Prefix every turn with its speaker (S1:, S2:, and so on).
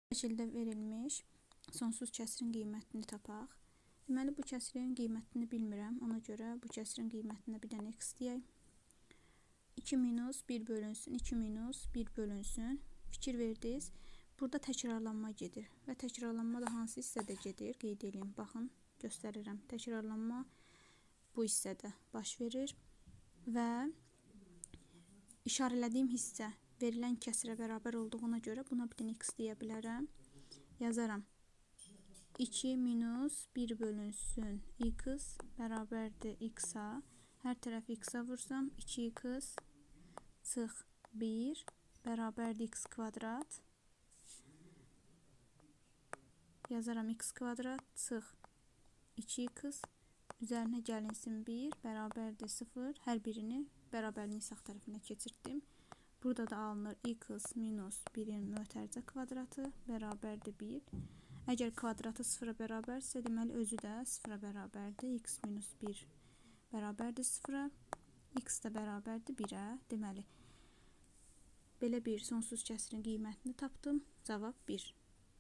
S1: Şəkildə verilmiş sonsuz kəsrin qiymətini tapaq. Deməli, bu kəsrin qiymətini bilmirəm. Ona görə bu kəsrin qiymətinə bir dənə x deyək. 2 minus 1 bölünsün, 2 minus 1 bölünsün. Fikir verdiniz. Burada təkrarlanma gedir. Və təkrarlanma da hansı hissədə gedir? Qeyd edeyim. Baxın, göstərirəm. Təkrarlanma bu hissədə baş verir. Və işarələdiyim hissə verilən kəsrə bərabər olduğuna görə buna bir dənə x deyə bilərəm. Yazaram. 2 minus 1 bölünsün x bərabərdir x-a. Hər tərəfi x-a vursam 2x çıx 1 bərabərdir x kvadrat. Yazaram x kvadrat çıx 2x üzərinə gəlinsin 1 bərabərdir 0. Hər birini bərabərliyin sağ tərəfinə keçirtdim. Burada da alınır x minus 1'in mötərizə kvadratı bərabərdir 1. Əgər kvadratı 0'a bərabərsə, deməli özü də 0'a bərabərdir. X minus 1 bərabərdir 0'a. X də bərabərdir 1'ə. Deməli, belə bir sonsuz kəsrin qiymətini tapdım. Cavab 1.